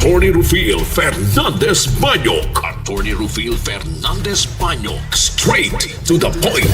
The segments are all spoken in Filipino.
Attorney Rufil Fernandez Banyok. Attorney Rufil Fernandez Banyok. Straight to the point.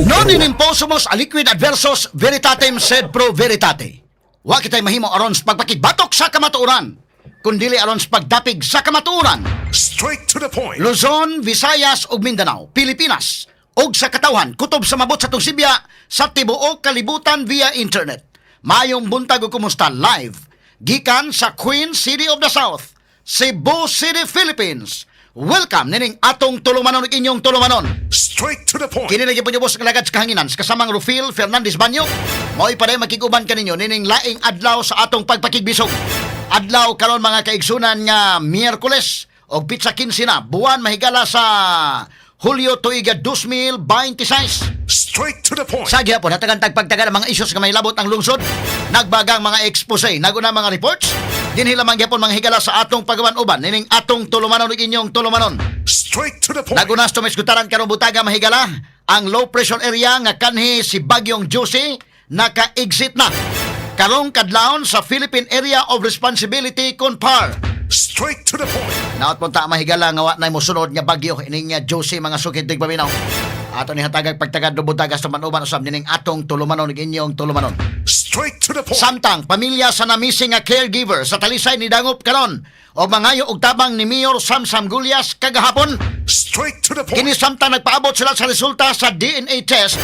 Non in imposumus aliquid adversus veritatem sed pro veritate. Wa kitay mahimo aron sa pagpakigbatok sa kamatuoran, kundili aron sa pagdapig sa kamatuoran. Straight to the point. Luzon, Visayas ug Mindanao, Pilipinas ug sa katawhan kutob sa mabot sa Sibya sa tibuok kalibutan via internet. Mayong buntag ug kumusta live gikan sa Queen City of the South, Cebu City, Philippines. Welcome nining atong tulumanon ug inyong tulumanon. Straight to the point. Kini lagi po niyo boss kalagad sa kahanginan sa kasamang Rufil Fernandez Banyok. Mao'y paday makiguban kaninyo nining laing adlaw sa atong pagpakigbisog. Adlaw karon mga kaigsunan nga Miyerkules og pitsa 15 na buwan mahigala sa Hulyo tuiga 2026. Straight to the point. Sa gihapon hatagan tagpagtagan ang mga issues nga mahilabot ang lungsod. Nagbagang mga expose, naguna mga reports. Dinhi lamang gyapon mga higala sa atong pagawan-uban nining atong tulumanon ug inyong tulumanon. Straight to the point. Nagunas tumiskutaran karon butaga mahigala ang low pressure area nga kanhi si Bagyong Josie naka-exit na. Karong kadlawon sa Philippine Area of Responsibility (CONPAR). Straight to the point. Naot po ta mahigala nga wa nay mosunod nga bagyo ining Josie mga sukid tig paminaw. Ato ni hatagag pagtagad do butaga sa manuban usab nining atong tulumanon ug inyong tulumanon. Straight to the point. Samtang pamilya sa na-missing nga caregiver sa Talisay ni Dangup karon o mangayo og tabang ni Mayor Sam Gulyas kagahapon. Straight to the point. Kini samtang nagpaabot sila sa resulta sa DNA test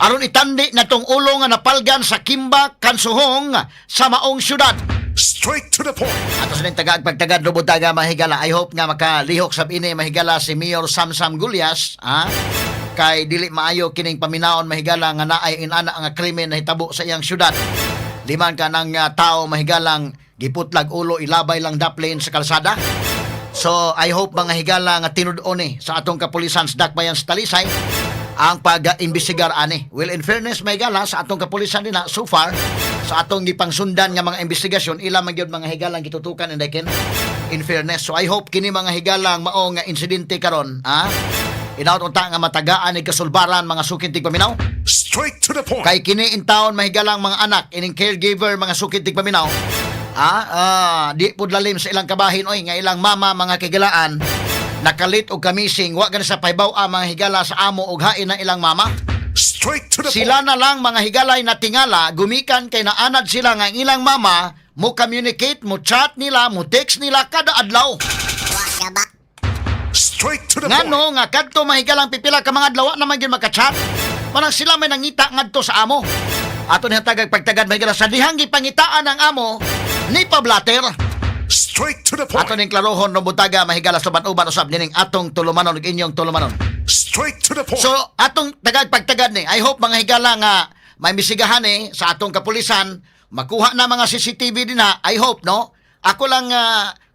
aron itandi natong ulo nga napalgan sa Kimba, Kansuhong sa maong syudad. Straight to the point. Ato sa ning tagad do butaga mahigala. I hope nga makalihok sab ini mahigala si Mayor Sam Gulyas, kay dili maayo kining paminaon mahigala nga naay inana nga krimen na hitabo sa iyang syudad. Liman ka ng tao mahigalang giputlag ulo ilabay lang daplin sa kalsada. So I hope mga higala nga tinud-on sa atong kapulisan sa Dakbayan sa Talisay ang pag-imbestigar ani. Well, in fairness mahigala sa atong kapulisan din so far sa atong gipangsundan nga mga investigasyon ila man gyud mga higalang gitutukan and in fairness. So I hope kini mga higalang mao nga insidente karon inaot unta nga matagaan ni kasulbaran mga sukid tig paminaw. Straight to the point. Kay kini in town mahigalang mga anak ining caregiver mga sukid tig paminaw. Di pud lalim sa ilang kabahin oy nga ilang mama mga kigalaan nakalit og kamising wa gani sa paybaw mga higala sa amo og hain ng ilang mama. Straight to the Sila point. na lang mga higalay na tingala gumikan kay naanad sila nga ang ilang mama mo communicate, mo chat nila, mo text nila kada adlaw. Straight to the point. Ngano nga kadto mahigalang pipila ka mga adlaw na man gyud makachat. Manang sila may nangita ngadto sa amo. Ato ni hatagag pagtagad mahigala sa dihang gipangitaan ng amo ni pablater. Straight to the point. Ato ning klarohon no butaga mahigala sa banuban usab nining atong tulumanon ug inyong tulumanon. Straight to the point. So atong tagag pagtagad ni I hope mga higala nga maimbestigahan sa atong kapulisan makuha na mga CCTV din I hope no. Ako lang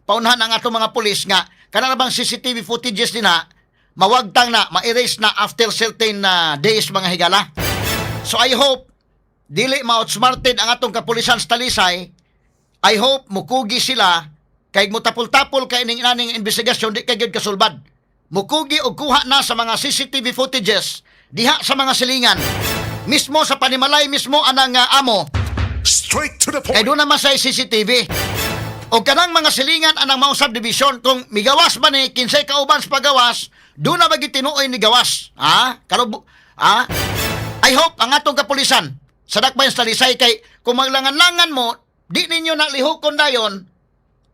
paunhan ang atong mga pulis nga kana na bang CCTV footages din mawagtang na ma-erase na after certain days mga higala. So I hope dili ma-outsmarted ang atong kapulisan sa Talisay. I hope mukugi sila kay mutapol-tapol kay ning inaning investigasyon di kay gyud kasulbad. Mukugi og kuha na sa mga CCTV footages diha sa mga silingan. Mismo sa panimalay mismo anang amo. Straight to the Kay point. doon naman sa CCTV. O kanang mga silingan anang maong subdivision kung migawas ba ni kinsay kauban sa pagawas, doon na magitinuoy ni gawas. I hope ang atong kapulisan sa Dakbayan sa Talisay kay kung maglangan-langan mo, di ninyo naglihokon dayon,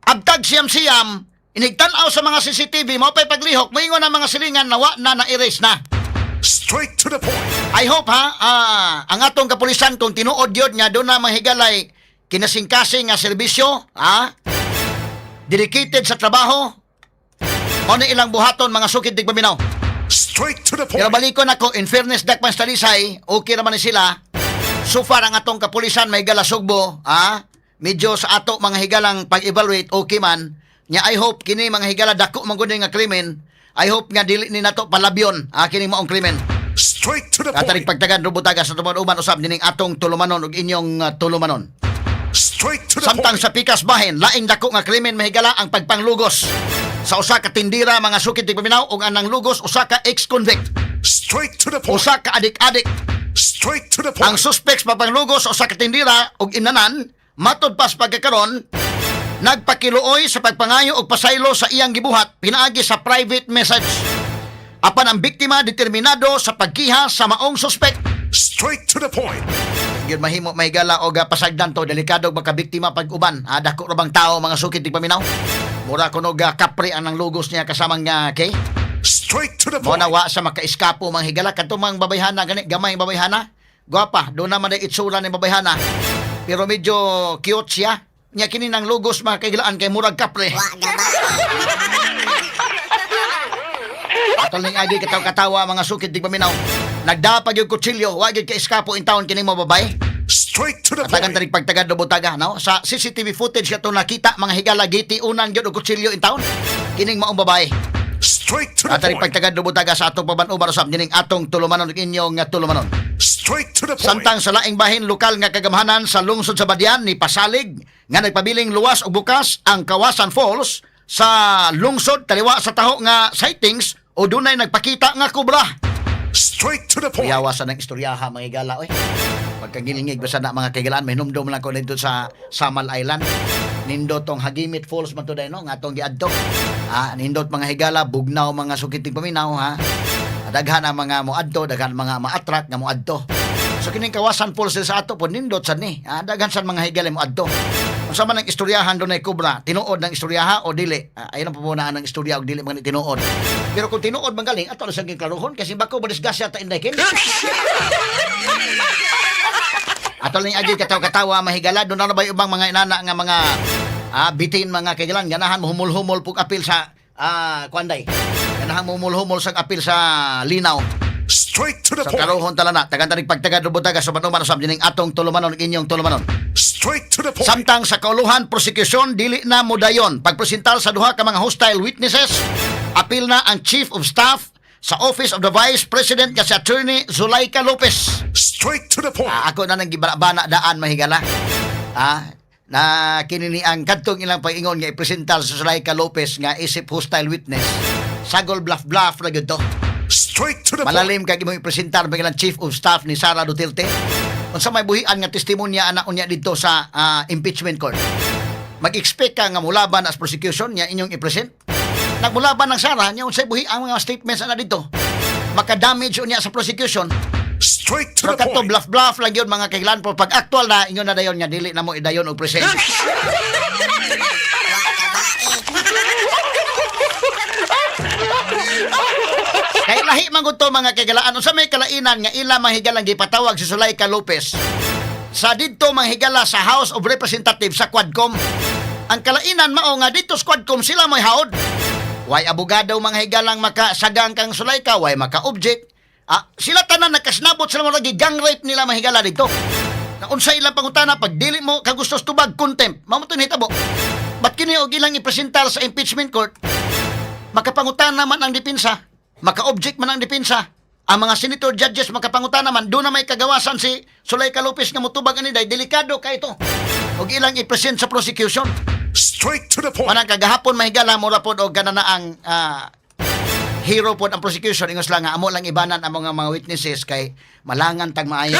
abtag siyam-siyam, inigtanaw sa mga CCTV, mo pa'y paglihok, moingon ang mga silingan na wa na na-erase na. Straight to the point. I hope ang atong kapulisan kung tinuod yun nga doon na mahigalay kinasingkasing nga serbisyo, dedicated sa trabaho, o na ilang buhaton mga sukid tig paminaw. Straight to the Pero point. balikon ako, in fairness Dakbayan sa Talisay, okay naman ni sila. So far ang atong kapulisan may higala sugbo, medyo sa ato mga higalang pag-evaluate okay man. Nya I hope kini mga higala dako man gud nga krimen. I hope nga dili ni nato palabyon kini maong krimen. Straight to the Katarig point. pagtagan rubutaga sa tuman-uban usab nining atong tulumanon ug inyong tulumanon. Straight to the Samtang point. sa pikas bahin, laing dako nga krimen mahigala ang pagpanglugos. Sa usa ka tindira mga sukid tig paminaw ug anang lugos usa ka ex-convict. Straight to the point. Usa ka adik-adik. Straight to the Ang point. suspects papanglugos usa ka tindira ug inanan matud pas pagkakaron nagpakiluoy sa pagpangayo og pasaylo sa iyang gibuhat pinaagi sa private message. Apan ang biktima determinado sa pagkiha sa maong suspek. Straight to the point. Yun mahimo mahigala og pasagdan to delikado makabiktima pag uban. Dako ra bang tao mga sukit tig paminaw. Mura kuno kapre ang nang lugos niya kasamang kay. Straight to the Mo point. nawa sa makaiskapo mang higala kadto mang babayhana gani gamay babayhana. Gwapa, do naman ay itsura ni babayhana. Pero medyo cute siya. Nya kini nang lugos mga kaigilaan kay murag kapre. Atol ning agi katawa mga sukit tig paminaw. Nagdapag yung kutsilyo, wagid ka iskapo in taon kini mo babay. Straight to the Tagan point. tanig pagtagad do butaga, no? Sa CCTV footage ka to nakita mga higala giti unan gyud og kutsilyo in taon. Kining maong babae. Straight to the Tanig point. pagtagad do butaga sa atong paban-ubar usab dining atong tulumanon ug inyong nga tulumanon. Straight to the point. Samtang sa laing bahin lokal nga kagamhanan sa lungsod sa Badian ni Pasalig nga nagpabiling luwas ug bukas ang Kawasan Falls sa lungsod taliwa sa taho nga sightings o dunay nagpakita nga kubra. Straight to the point. Yawasan ng istoryaha mga higala oy. Pagkagilingig basta na mga kaigalaan may numdum lang ko dito sa Samal Island. Nindot tong Hagimit Falls man to day no nga atong giadto. Nindot mga higala bugnaw mga sukiting paminaw ha. Daghan ang mga moadto, daghan mga ma-attract nga moadto. So kining Kawasan Falls sa ato po nindot sad ni. Daghan sad mga higala moadto. Unsa man ang istoryahan do nay kubra, tinuod ng istoryaha o dili? Ayon ang pupunaan ng istorya o dili man tinuod. Pero kung tinuod man galing ato na sa klaruhon kasi bako badisgasya ta inday kin. Atol ning agi katawa-katawa mahigala do na ba ubang mga inana nga mga bitin mga kaigalan ganahan humul-humol pug apil sa kuanday. Ganahan humul-humol sa apil sa linaw. Straight to the Sa point. karuhon talana tagan tanig pagtagad do butaga sa manuman usab dining atong tulumanon ug inyong tulumanon. Straight to the point. Samtang sa kauluhan prosekusyon dili na modayon pagpresentar sa duha ka mga hostile witnesses. Apil na ang Chief of Staff sa Office of the Vice President nga si Attorney Zulaika Lopez. Straight to the point. Ako na nang gibana daan mahigala. Na kinini ang kadtong ilang paingon nga ipresentar sa Zulaika Lopez nga isip hostile witness. Sagol bluff ra gyud to. Straight to the point. Malalim kag imong ipresentar bilang Chief of Staff ni Sara Duterte. Unsa may buhian nga testimonya ana unya dito sa impeachment court. Mag-expect ka nga mulaban as prosecution nya inyong i-present. Nagmulaban ng Sara nya unsay buhi ang mga statements ana dito. Maka-damage unya sa prosecution. Straight to Pero the kadto point. bluff lang yun mga kailan po pag actual na inyo na dayon nya dili na mo idayon og present. Kay lahi man gud to mga kagalaan unsa may kalainan nga ila mahigalang gipatawag si Zulaika Lopez sa didto manghigala sa House of Representatives sa Quadcom. Ang kalainan mao nga dito sa Quadcom sila may haod. Way abogado mga higalang makasagang kang Zulaika, way maka-object. Sila tanan nakasnabot sila mo lagi gang rape nila mahigala dito. Na unsay ilang pangutana pag dili mo kagustos tubag contempt. Mao mo to hitabo. Ba't kini og ilang ipresentar sa impeachment court? Makapangutana man ang depensa, maka-object man ang depensa. Ang mga senator judges makapangutana man, doon na may kagawasan si Zulaika Lopez nga mutubag ani day delikado kay ito. Og ilang i-present sa prosecution. Straight to the point. Manang kagahapon mahigala mo rapod og ganana ang hero pod ang prosecution ingos lang nga amo lang ibanan ang mga witnesses kay malangan tag maayo.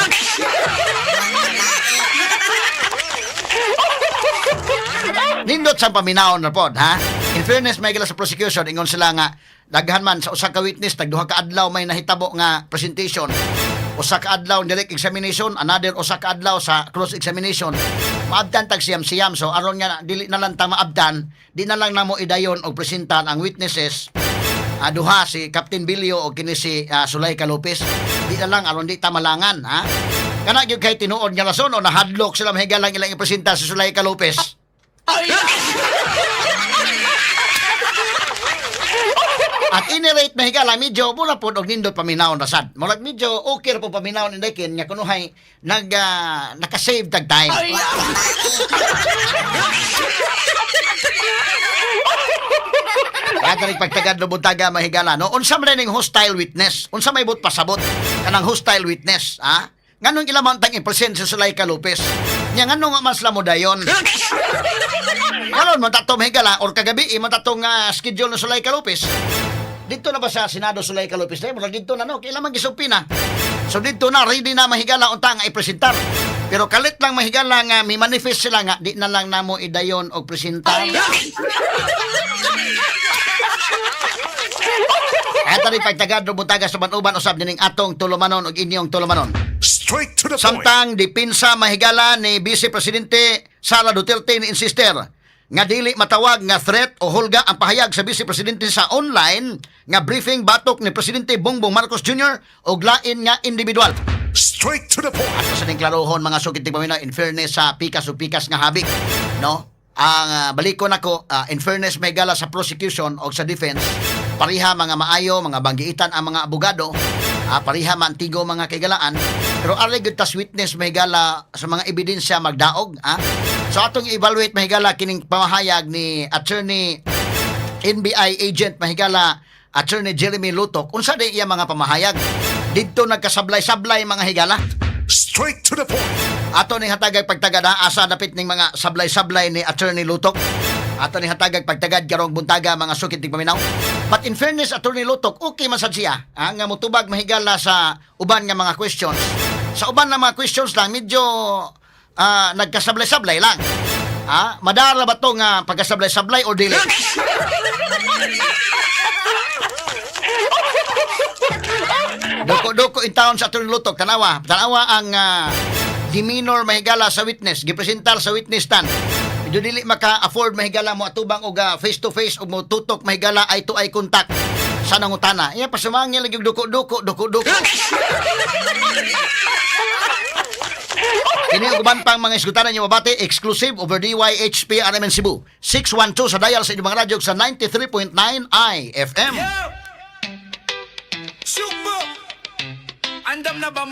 Nindot sa paminaon na pod, ha? In fairness, may gila sa prosecution, ingon sila nga, daghan man sa usa ka witness, tagduha ka adlaw may nahitabo nga presentation. Usa ka adlaw direct examination, another usa ka adlaw sa cross examination. Maabdan tag siyam-siyam, so aron nga dili na lang ta maabdan, di na lang namo idayon og presentan ang witnesses. Duha si Captain Bilio o kini si Zulaika Lopez. Di na lang aron di ta malangan, ha? Kana gyud kay tinuod nga rason o nahadlok sila mahigalang ilang ipresenta si Zulaika Lopez. At inirate na higala, medyo mula po og nindot paminawon rasad. Murag medyo okay po paminawon inday kin nga kunuhay naka-save tag time. Kaya tanig pagtagad no buntaga mahigala no. Unsa man ning hostile witness? Unsa may but pasabot kanang hostile witness, ha? Nganong ilamang tang i-present si Zulaika Lopez? Nya ngano nga mas lamo dayon? Karon man tato mahigala or kagabi man tatong schedule ni Zulaika Lopez. Dito na ba sa Senado Zulaika Lopez? Murag dito na no, kailan man gisupina. So dito na ready na mahigala unta nga i-presentar. Pero kalit lang mahigala nga may manifest sila nga di na lang namo idayon og presenta. Ato rin pagtagad do butaga sa banuban usab dining atong tulumanon og inyong tulumanon. Straight to the point. Samtang dipinsa mahigala ni Vice Presidente Sara Duterte ni insister nga dili matawag nga threat o hulga ang pahayag sa Vice Presidente sa online nga briefing batok ni Presidente Bongbong Marcos Jr. og lain nga individual. Straight to the point. At sa ning klarohon mga sugid tigpaminaw in fairness sa pikas o pikas nga habik, no? Ang balikon ako in fairness may gala sa prosecution o sa defense, pariha mga maayo, mga banggiitan ang mga abogado, pariha mantigo mga kagalaan, pero ari gyud tas witness may gala sa mga ebidensya magdaog, So atong evaluate mahigala kining pamahayag ni attorney NBI agent mahigala attorney Jeremy Lutok unsa di iya mga pamahayag didto nagkasablay-sablay mga higala. Straight to the point. Ato ni hatagag pagtagad asa dapit ning mga sablay-sablay ni attorney Lutok. Ato ni hatagag pagtagad karong buntaga mga sukit tig paminaw. But in fairness attorney Lutok okay man sad siya nga mutubag mahigala sa uban nga mga questions. Sa uban nga mga questions lang medyo nagkasablay-sablay lang. Madara ba to nga pagkasablay-sablay o dili? Doko in town sa attorney Lutok tanawa ang demeanor mahigala sa witness gipresentar sa witness stand. Medyo dili maka-afford mahigala mo atubang og face to face o mo tutok mahigala eye to eye contact sa nangutana. Iya pasamang lagi doko. Kini ang uban pang mga iskutanan niyo mabati exclusive over DYHP RMN Cebu 612 sa dial sa inyong mga radyo sa 93.9 IFM. Subo! Andam na ba mo?